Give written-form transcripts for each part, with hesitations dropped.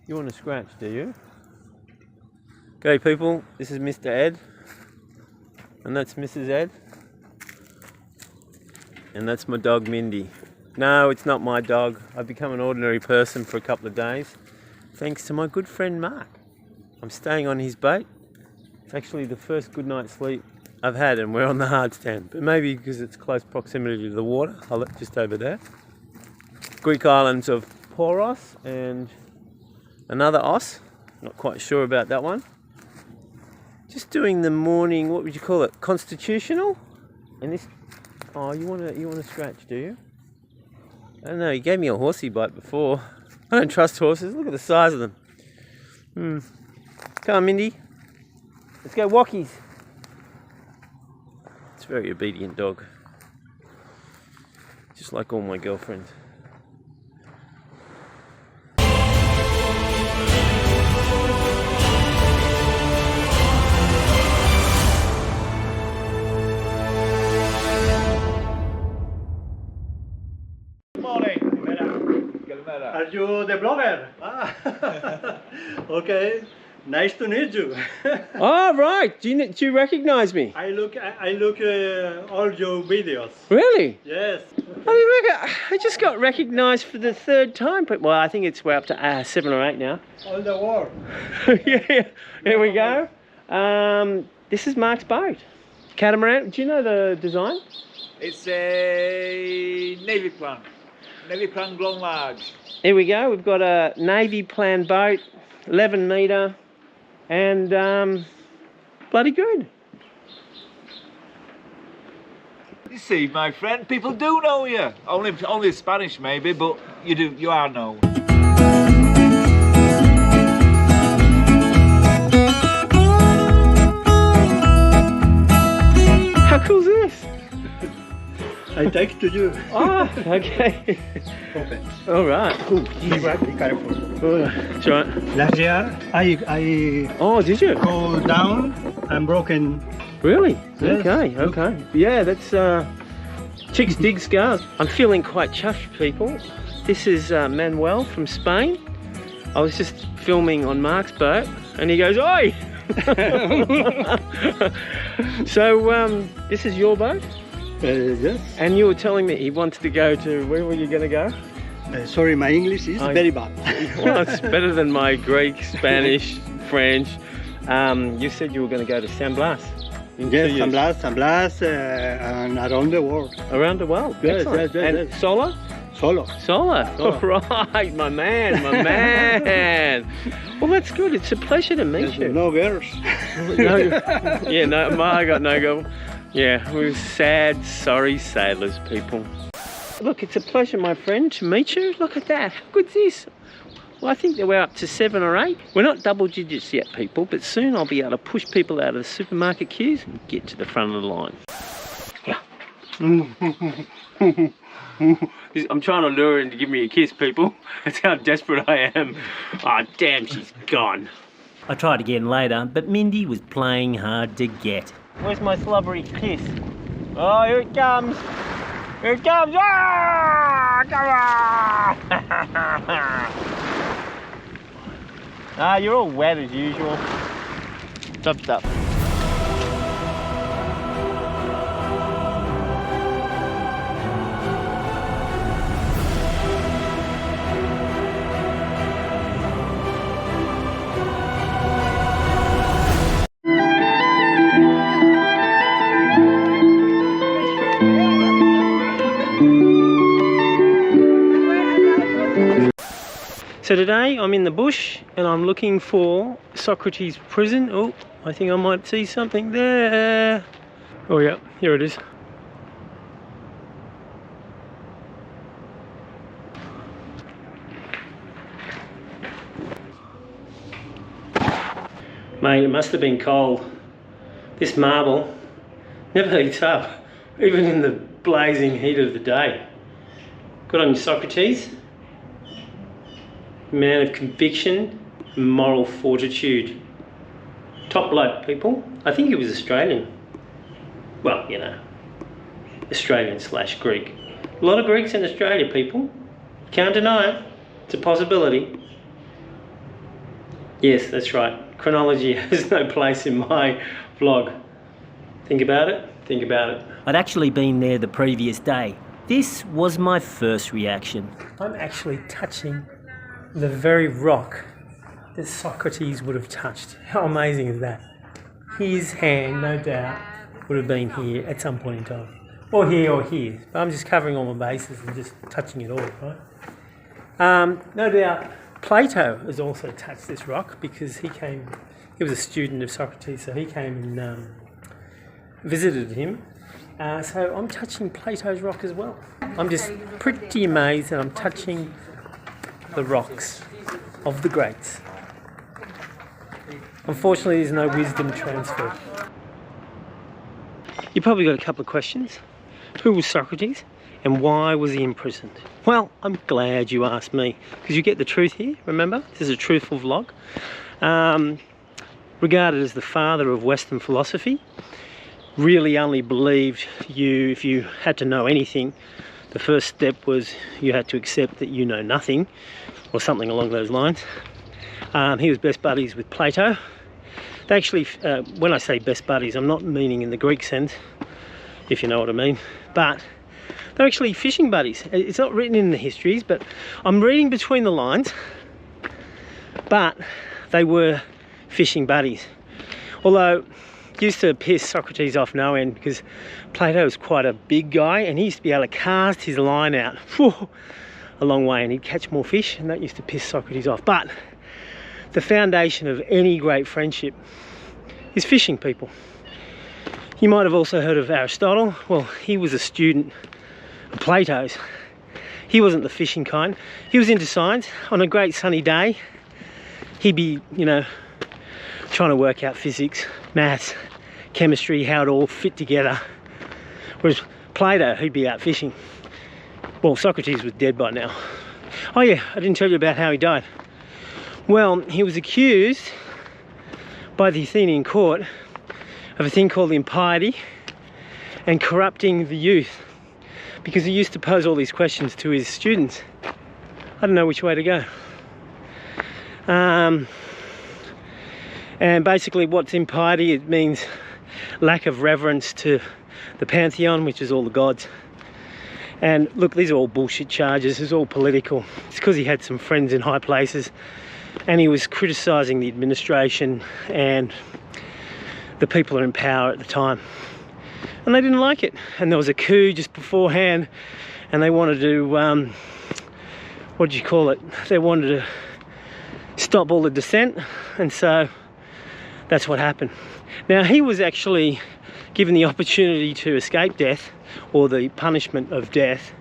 You want to scratch, do you? Okay people, this is Mr. Ed. And that's Mrs. Ed. And that's my dog Mindy. No, it's not my dog. I've become an ordinary person for a couple of days. Thanks to my good friend Mark. I'm staying on his boat. It's actually the first good night's sleep I've had, and we're on the hard stand. But maybe because it's close proximity to the water. I'll look just over there. Greek islands of Poros and another os. Not quite sure about that one. Just doing the morning, what would you call it? Constitutional? And this, oh, you want to scratch, do you? I don't know, he gave me a horsey bite before. I don't trust horses, look at the size of them. Come on, Mindy. Let's go walkies. It's a very obedient dog. Just like all my girlfriends. Are you the blogger? Ah. Okay, nice to meet you. Oh right, do you recognize me? I look all your videos. Really? Yes. I just got recognized for the third time. Well, I think we're up to 7 or 8 now. All the world. Yeah, here we go. This is Mark's boat. Catamaran. Do you know the design? It's a navy plan. Navy plan long large. Here we go. We've got a navy plan boat, 11 metre, and bloody good. You see, my friend, people do know you. Only Spanish maybe, but you are known. How cool is this? I take to you. Oh, okay. Open. All right. Ooh, Be careful. oh, that's right. Last year, I Oh, did you? go down and broken. Really? Yes. Okay. Yeah, that's chicks dig scars. I'm feeling quite chuffed, people. This is Manuel from Spain. I was just filming on Mark's boat, and he goes, "Oi!" So this is your boat? Yes. And you were telling me he wanted to go to, where were you going to go? Sorry, my English is very bad. Well, it's better than my Greek, Spanish, French. You said you were going to go to San Blas. Yes, San Blas, and around the world. Around the world. Yes, excellent. yes, And yes. solo? Solo. All right, my man. Well, that's good. It's a pleasure to meet you. No girls. I got no girl. Yeah, we're sad, sorry sailors, people. Look, it's a pleasure, my friend, to meet you. Look at that. How good's this? Well, I think that we're up to 7 or 8. We're not double digits yet, people, but soon I'll be able to push people out of the supermarket queues and get to the front of the line. I'm trying to lure him to give me a kiss, people. That's how desperate I am. Oh, damn, she's gone. I tried again later, but Mindy was playing hard to get. Where's my slobbery kiss? Oh, here it comes. Here it comes. Ah, come on. You're all wet as usual. Stop. So today I'm in the bush and I'm looking for Socrates prison. Oh, I think I might see something there. Oh yeah, here it is. Mate, it must have been cold. This marble never heats up, even in the blazing heat of the day. Good on you, Socrates. Man of conviction and moral fortitude. Top bloke, people. I think he was Australian. Well, you know, Australian/Greek. A lot of Greeks in Australia, people. Can't deny it. It's a possibility. Yes, that's right. Chronology has no place in my vlog. Think about it, think about it. I'd actually been there the previous day. This was my first reaction. I'm actually touching the very rock that Socrates would have touched. How amazing is that? His hand, no doubt, would have been here at some point in time. Or here or here. But I'm just covering all my bases and just touching it all, right? No doubt Plato has also touched this rock because he was a student of Socrates, so he came and visited him. So I'm touching Plato's rock as well. I'm just pretty amazed that I'm touching the rocks of the greats. Unfortunately, there's no wisdom transfer. You probably got a couple of questions. Who was Socrates and why was he imprisoned? Well, I'm glad you asked me because you get the truth here, remember? This is a truthful vlog. Regarded as the father of Western philosophy, really only believed if you had to know anything, the first step was you had to accept that you know nothing, or something along those lines. He was best buddies with Plato. They actually, when I say best buddies, I'm not meaning in the Greek sense, if you know what I mean, but they're actually fishing buddies. It's not written in the histories, but I'm reading between the lines, but they were fishing buddies. Although, used to piss Socrates off no end because Plato was quite a big guy and he used to be able to cast his line out a long way and he'd catch more fish, and that used to piss Socrates off. But the foundation of any great friendship is fishing people. You might have also heard of Aristotle. Well, he was a student of Plato's. He wasn't the fishing kind. He was into science. On a great sunny day, he'd be, trying to work out physics, maths, chemistry, how it all fit together. Whereas Plato, he'd be out fishing. Well, Socrates was dead by now. Oh yeah, I didn't tell you about how he died. Well, he was accused by the Athenian court of a thing called impiety and corrupting the youth, because he used to pose all these questions to his students. I don't know which way to go. And basically what's impiety? It means lack of reverence to the pantheon, which is all the gods. And look, these are all bullshit charges. It's all political. It's because he had some friends in high places and he was criticising the administration and the people in power at the time. And they didn't like it. And there was a coup just beforehand and they wanted to, what do you call it? They wanted to stop all the dissent, and so that's what happened. Now, he was actually given the opportunity to escape death, or the punishment of death,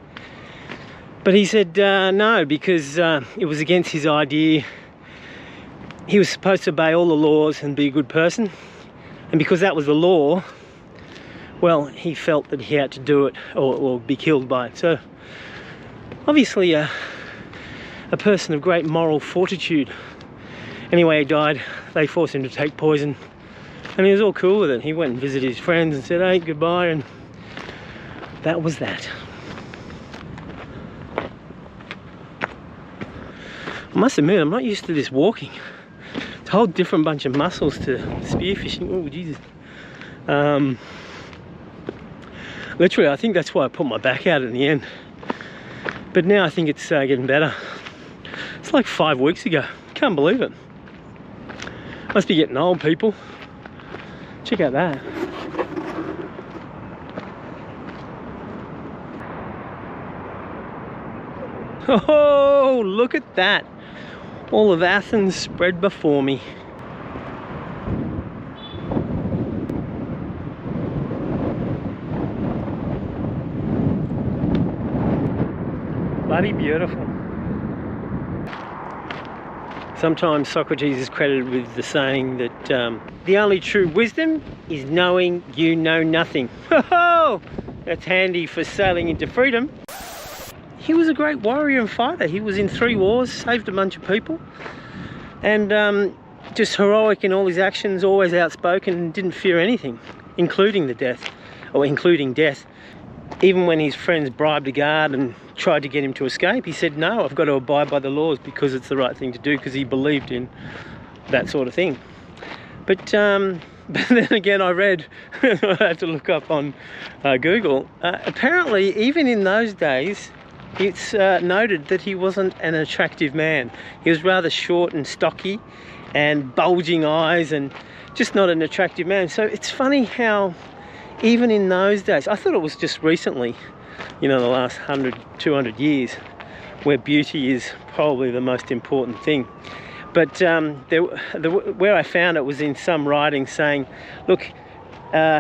but he said no, because it was against his idea. He was supposed to obey all the laws and be a good person, and because that was the law, well, he felt that he had to do it or be killed by it. So obviously a person of great moral fortitude. Anyway, he died. They forced him to take poison and he was all cool with it. He went and visited his friends and said, hey, goodbye, and that was that. I must admit, I'm not used to this walking. It's a whole different bunch of muscles to spearfishing. Oh, Jesus. Literally, I think that's why I put my back out in the end. But now I think it's getting better. It's like 5 weeks ago. Can't believe it. Must be getting old, people. Check out that. Oh, look at that. All of Athens spread before me. Bloody beautiful. Sometimes Socrates is credited with the saying that the only true wisdom is knowing you know nothing. Oh, that's handy for sailing into freedom. He was a great warrior and fighter. He was in 3 wars, saved a bunch of people, and just heroic in all his actions, always outspoken, and didn't fear anything, including death. Even when his friends bribed a guard and tried to get him to escape, he said, no, I've got to abide by the laws because it's the right thing to do, because he believed in that sort of thing. But then again, I read, I had to look up on Google, apparently even in those days, it's noted that he wasn't an attractive man. He was rather short and stocky and bulging eyes and just not an attractive man. So it's funny how even in those days, I thought it was just recently, you know, the last 100, 200 years, where beauty is probably the most important thing. But where I found it was in some writing saying, look,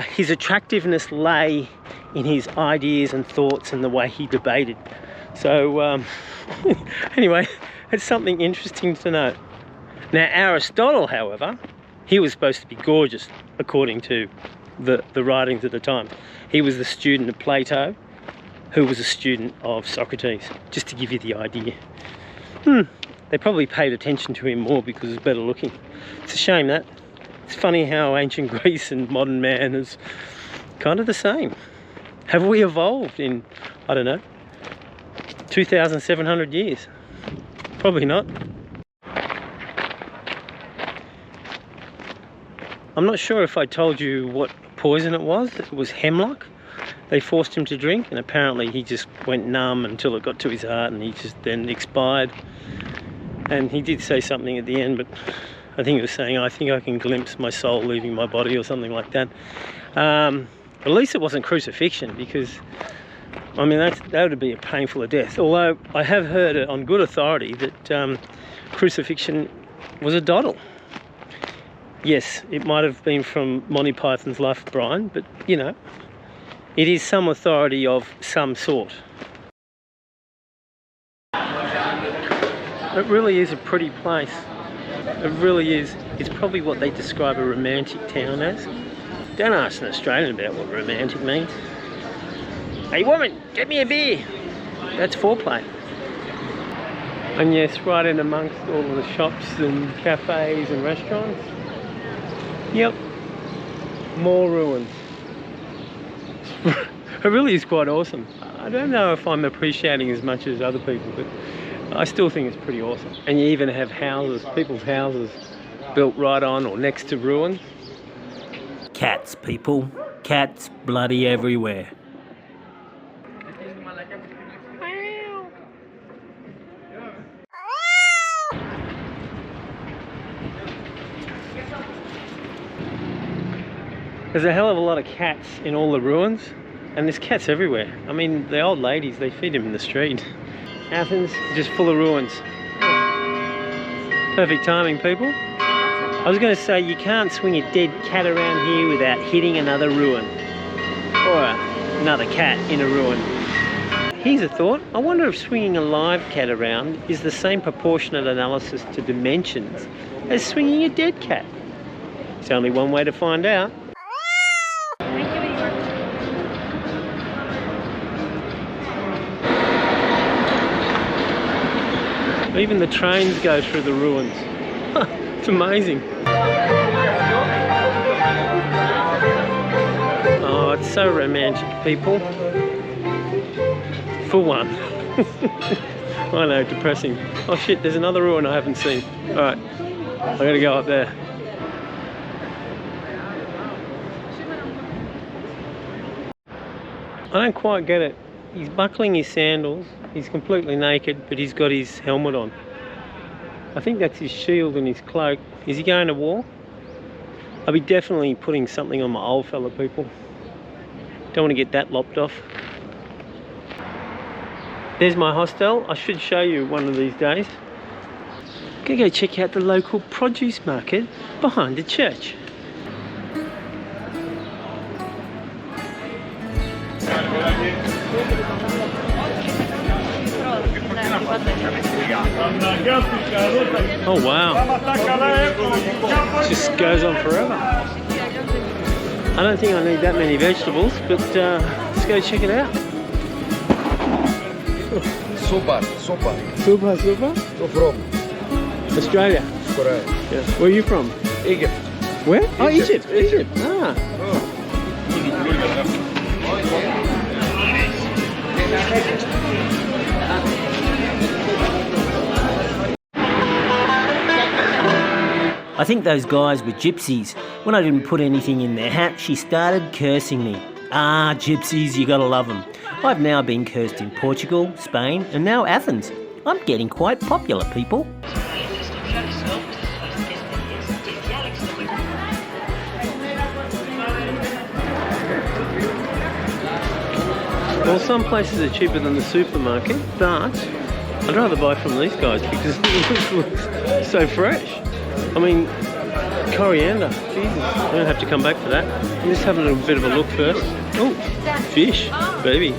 his attractiveness lay in his ideas and thoughts and the way he debated. So anyway, it's something interesting to note. Now Aristotle, however, he was supposed to be gorgeous according to the writings at the time. He was the student of Plato, who was a student of Socrates, just to give you the idea. They probably paid attention to him more because he was better looking. It's a shame that. It's funny how ancient Greece and modern man is kind of the same. Have we evolved in, I don't know, 2,700 years? Probably not. I'm not sure if I told you what poison it was. It was hemlock. They forced him to drink, and apparently he just went numb until it got to his heart, and he just then expired. And he did say something at the end, but I think he was saying, I think I can glimpse my soul leaving my body, or something like that. At least it wasn't crucifixion, because I mean that would be a painful death. Although I have heard on good authority that crucifixion was a doddle. Yes, it might have been from Monty Python's Life of Brian, but you know, it is some authority of some sort. It really is a pretty place. It really is. It's probably what they describe a romantic town as. Don't ask an Australian about what romantic means. Hey woman, get me a beer. That's foreplay. And yes, right in amongst all of the shops and cafes and restaurants. Yep, more ruins. It really is quite awesome. I don't know if I'm appreciating as much as other people, but I still think it's pretty awesome. And you even have houses, people's houses, built right on or next to ruins. Cats, people. Cats bloody everywhere. There's a hell of a lot of cats in all the ruins, and there's cats everywhere. I mean, the old ladies, they feed them in the street. Athens, just full of ruins. Perfect timing, people. I was going to say, you can't swing a dead cat around here without hitting another ruin. Or another cat in a ruin. Here's a thought. I wonder if swinging a live cat around is the same proportionate analysis to dimensions as swinging a dead cat. There's only one way to find out. Even the trains go through the ruins. It's amazing. Oh, it's so romantic, people. For one. I know, depressing. Oh shit, there's another ruin I haven't seen. Alright, I gotta go up there. I don't quite get it. He's buckling his sandals, he's completely naked, but he's got his helmet on. I think that's his shield and his cloak. Is he going to war? I'll be definitely putting something on my old fella, people. Don't want to get that lopped off. There's my hostel. I should show you one of these days. Gonna go check out the local produce market behind the church. Oh wow, it just goes on forever. I don't think I need that many vegetables, but let's go check it out. Super. Super. So from Australia. Korea. Yeah. Where are you from? Egypt. Where? Oh, Egypt. Egypt. Ah. I think those guys were gypsies. When I didn't put anything in their hat, she started cursing me. Ah, gypsies, you gotta love them. I've now been cursed in Portugal, Spain, and now Athens. I'm getting quite popular, people. Well, some places are cheaper than the supermarket, but I'd rather buy from these guys because it looks so fresh. I mean, coriander, Jesus, I don't have to come back for that. I'm just having a little bit of a look first. Oh, fish, baby.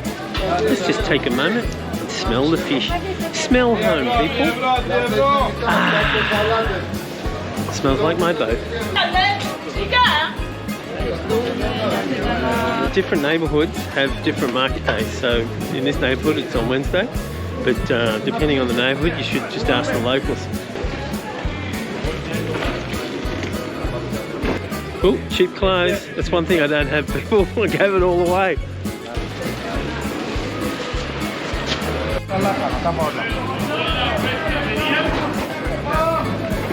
Let's just take a moment and smell the fish. Smell home, people. Ah, smells like my boat. Different neighbourhoods have different market days. So in this neighbourhood it's on Wednesday, but depending on the neighbourhood you should just ask the locals. Oh, cheap clothes. That's one thing I don't have, people. I gave it all away. Look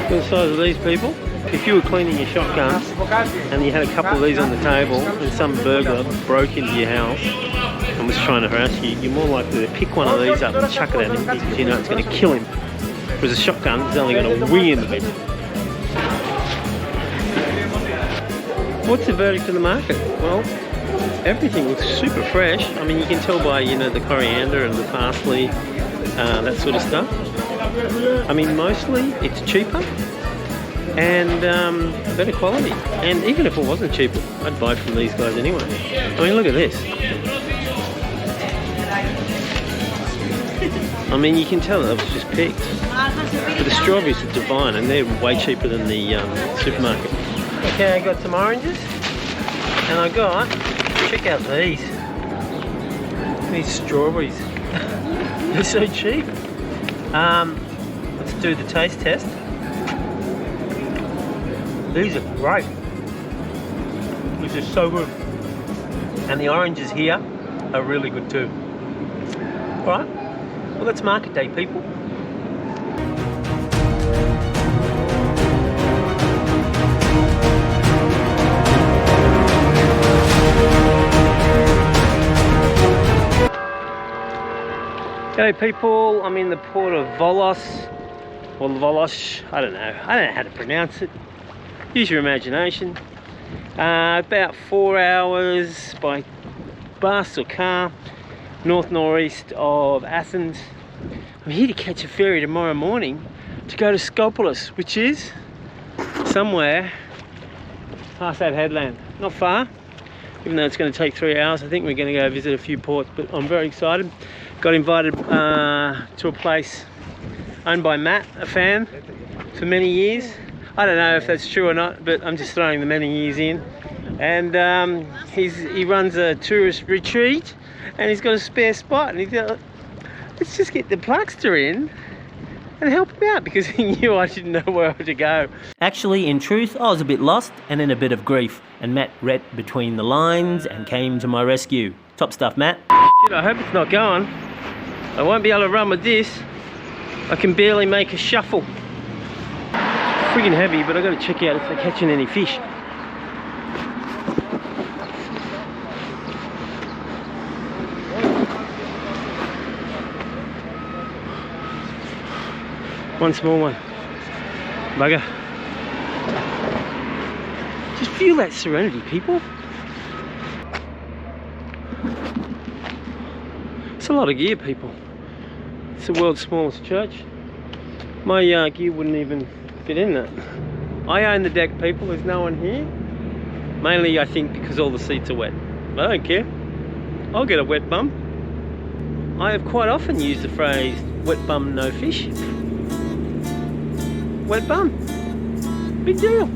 at the size of these, people. If you were cleaning your shotgun and you had a couple of these on the table and some burglar broke into your house and was trying to harass you, you're more likely to pick one of these up and chuck it at him because you know it's going to kill him. Whereas a shotgun is only going to wing into him. What's the verdict of the market? Well, everything looks super fresh. I mean, you can tell by, you know, the coriander and the parsley, that sort of stuff. I mean, mostly it's cheaper and better quality. And even if it wasn't cheaper, I'd buy from these guys anyway. I mean, look at this. I mean, you can tell that was just picked. But the strawberries are divine and they're way cheaper than the supermarket. Okay, I got some oranges and I got, check out these strawberries. They're so cheap. Let's do the taste test. These are great. These are so good. And the oranges here are really good too. Alright, well that's market day, people. Okay people, I'm in the port of Volos, or Volos, I don't know how to pronounce it. Use your imagination. About 4 hours by bus or car, north-northeast of Athens. I'm here to catch a ferry tomorrow morning to go to Skopelos, which is somewhere past that headland. Not far, even though it's going to take 3 hours. I think we're going to go visit a few ports, but I'm very excited. Got invited to a place owned by Matt, a fan, for many years. I don't know if that's true or not, but I'm just throwing the many years in. And he runs a tourist retreat, and he's got a spare spot. And he thought, let's just get the Pluckster in and help him out, because he knew I didn't know where to go. Actually, in truth, I was a bit lost and in a bit of grief, and Matt read between the lines and came to my rescue. Top stuff, Matt. Shit, I hope it's not going. I won't be able to run with this. I can barely make a shuffle. Friggin' heavy, but I got to check out if they're catching any fish. One small one. Bugger. Just feel that serenity, people. It's a lot of gear, people. It's the world's smallest church. My gear wouldn't even fit in that. I own the deck, people. There's no one here. Mainly, I think, because all the seats are wet. But I don't care. I'll get a wet bum. I have quite often used the phrase, wet bum, no fish. Wet bum. Big deal.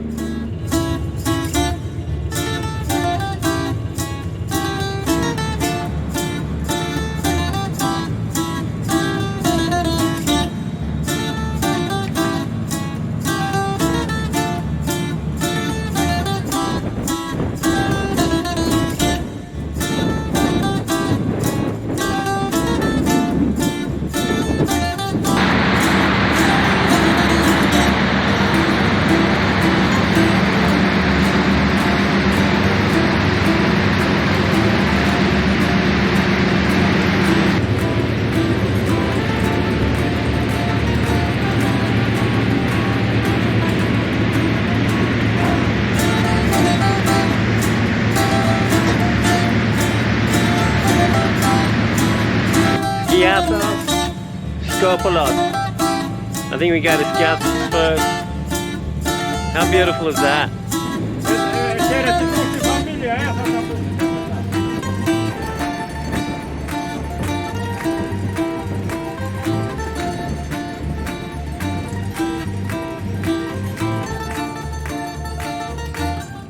Skopelos. I think we go to Skopelos first. How beautiful is that?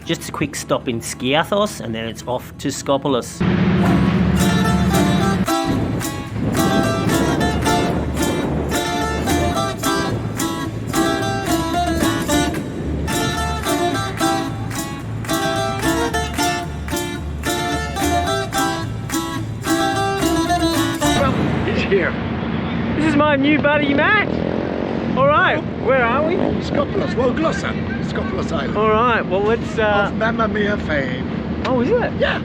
Just a quick stop in Skiathos and then it's off to Skopelos. He's here. This is my new buddy Matt. All right, where are we? Skopelos, well, Glossa, Skopelos Island. All right, well let's. Of Mamma Mia fame. Oh, is it? Yeah,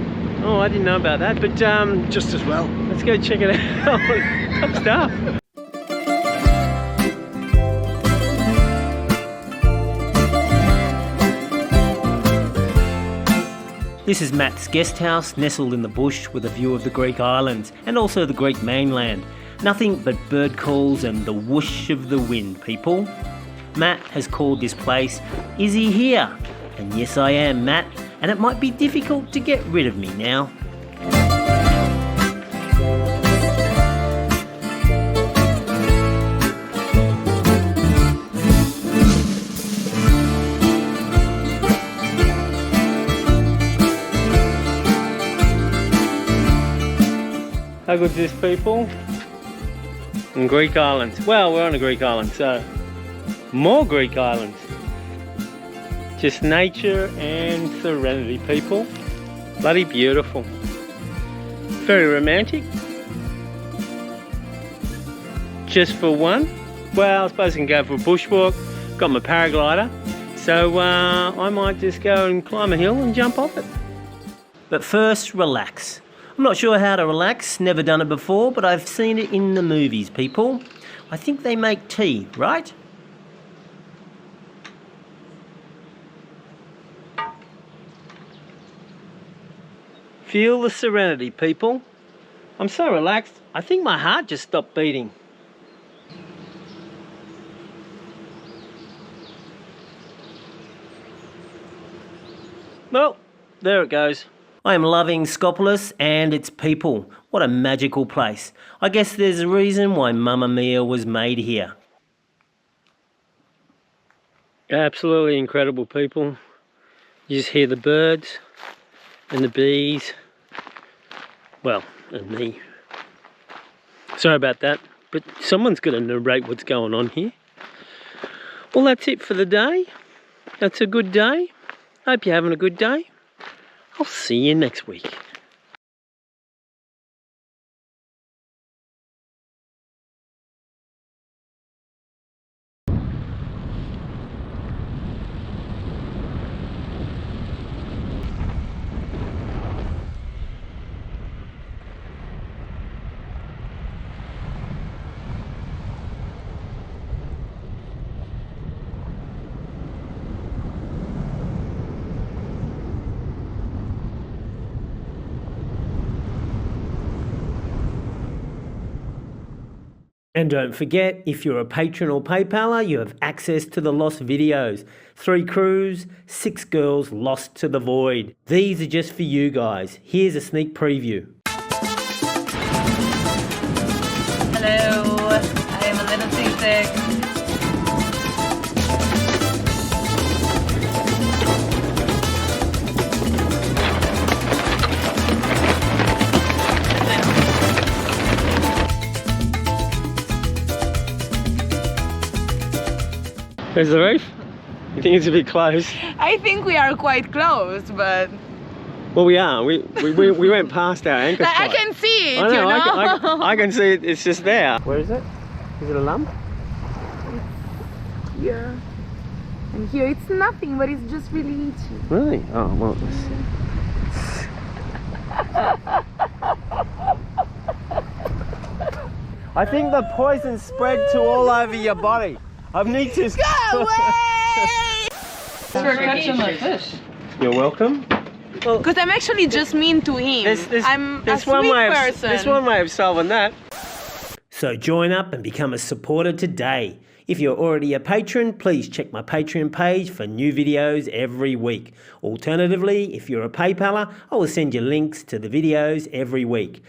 Oh, I didn't know about that, but just as well. let's go check it out. Top stuff. This is Matt's guest house, nestled in the bush with a view of the Greek islands and also the Greek mainland. Nothing but bird calls and the whoosh of the wind, people. Matt has called this place, Is He Here? And yes, I am Matt, and it might be difficult to get rid of me now. How good is this, people? In Greek islands. Well, we're on a Greek island, so more Greek islands. Just nature and serenity, people. Bloody beautiful. Very romantic. Just for one. Well, I suppose I can go for a bushwalk. Got my paraglider. So I might just go and climb a hill and jump off it. But first, relax. I'm not sure how to relax, never done it before, but I've seen it in the movies, people. I think they make tea, right? Feel the serenity, people. I'm so relaxed, I think my heart just stopped beating. Well, there it goes. I am loving Skopelos and its people. What a magical place. I guess there's a reason why Mamma Mia was made here. Absolutely incredible, people. You just hear the birds and the bees. Well, and me. Sorry about that, but someone's got to narrate what's going on here. Well, that's it for the day. That's a good day. Hope you're having a good day. I'll see you next week. And don't forget, if you're a patron or PayPaler, you have access to the lost videos. 3 crews, 6 girls lost to the void. These are just for you guys. Here's a sneak preview. Hello, I am a little seasick. There's the reef. You think it's a bit close? I think we are quite close, but Well, we are. We went past our anchor spot. I can see it, I know, you know. I can see it. It's just there. Where is it? Is it a lump? Here. And here it's nothing, but it's just really itchy. Really? Oh, well. I think the poison spread to all over your body. I need to... Go away! For catching my fish. You're welcome. Well, Because I'm actually just mean to him. I'm a sweet person. There's one way of solving that. So join up and become a supporter today. If you're already a patron, please check my Patreon page for new videos every week. Alternatively, if you're a PayPaler, I will send you links to the videos every week.